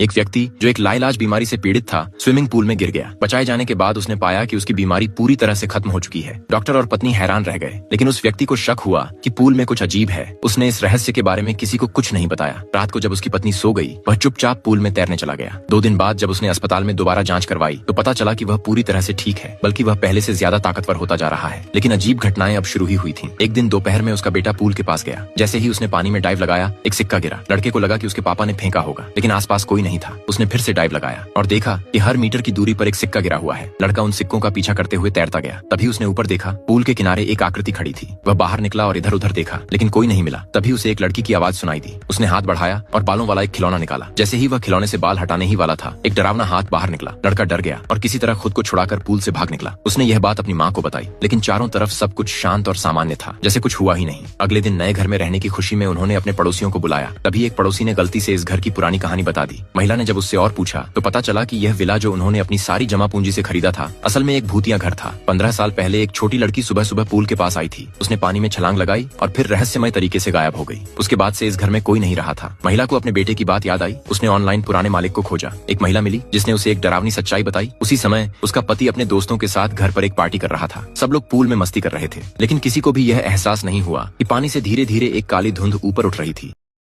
एक व्यक्ति जो एक लाइलाज बीमारी से पीड़ित था स्विमिंग पूल में गिर गया। बचाए जाने के बाद उसने पाया कि उसकी बीमारी पूरी तरह से खत्म हो चुकी है। डॉक्टर और पत्नी हैरान रह गए, लेकिन उस व्यक्ति को शक हुआ कि पूल में कुछ अजीब है। उसने इस रहस्य के बारे में किसी को कुछ नहीं बताया। रात को जब उसकी पत्नी सो गई, वह चुपचाप पूल में तैरने चला गया। 2 दिन बाद जब उसने अस्पताल में दोबारा जांच करवाई तो पता चला कि वह पूरी तरह से ठीक है, बल्कि वह पहले से ज्यादा ताकतवर होता जा रहा है। लेकिन अजीब घटनाएं अब शुरू ही हुई थी। एक दिन दोपहर में उसका बेटा पूल के पास गया। जैसे ही उसने पानी में डाइव लगाया, एक सिक्का गिरा। लड़के को लगा कि उसके पापा ने फेंका होगा, लेकिन आसपास कोई नहीं था। उसने फिर से डाइव लगाया और देखा कि हर मीटर की दूरी पर एक सिक्का गिरा हुआ है। लड़का उन सिक्कों का पीछा करते हुए तैरता गया। तभी उसने ऊपर देखा, पूल के किनारे एक आकृति खड़ी थी। वह बाहर निकला और इधर उधर देखा, लेकिन कोई नहीं मिला। तभी उसे एक लड़की की आवाज सुनाई दी। उसने हाथ बढ़ाया और बालों वाला एक खिलौना निकाला। जैसे ही वह खिलौने से बाल हटाने ही वाला था, एक डरावना हाथ बाहर निकला। लड़का डर गया और किसी तरह खुद को छुड़ाकर पूल से भाग निकला। उसने यह बात अपनी माँ को बताई, लेकिन चारों तरफ सब कुछ शांत और सामान्य था, जैसे कुछ हुआ ही नहीं। अगले दिन नए घर में रहने की खुशी में उन्होंने अपने पड़ोसियों को बुलाया। तभी एक पड़ोसी ने गलती से इस घर की पुरानी कहानी बता दी। महिला ने जब उससे और पूछा तो पता चला कि यह विला जो उन्होंने अपनी सारी जमा पूंजी से खरीदा था, असल में एक भूतिया घर था। 15 साल पहले एक छोटी लड़की सुबह सुबह पूल के पास आई थी। उसने पानी में छलांग लगाई और फिर रहस्यमय तरीके से गायब हो गई। उसके बाद से इस घर में कोई नहीं रहा था। महिला को अपने बेटे की बात याद आई। उसने ऑनलाइन पुराने मालिक को खोजा। एक महिला मिली जिसने उसे एक डरावनी सच्चाई बताई। उसी समय उसका पति अपने दोस्तों के साथ घर पर एक पार्टी कर रहा था। सब लोग पूल में मस्ती कर रहे थे, लेकिन किसी को भी यह एहसास नहीं हुआ कि पानी से धीरे धीरे एक काली धुंध ऊपर उठ रही थी।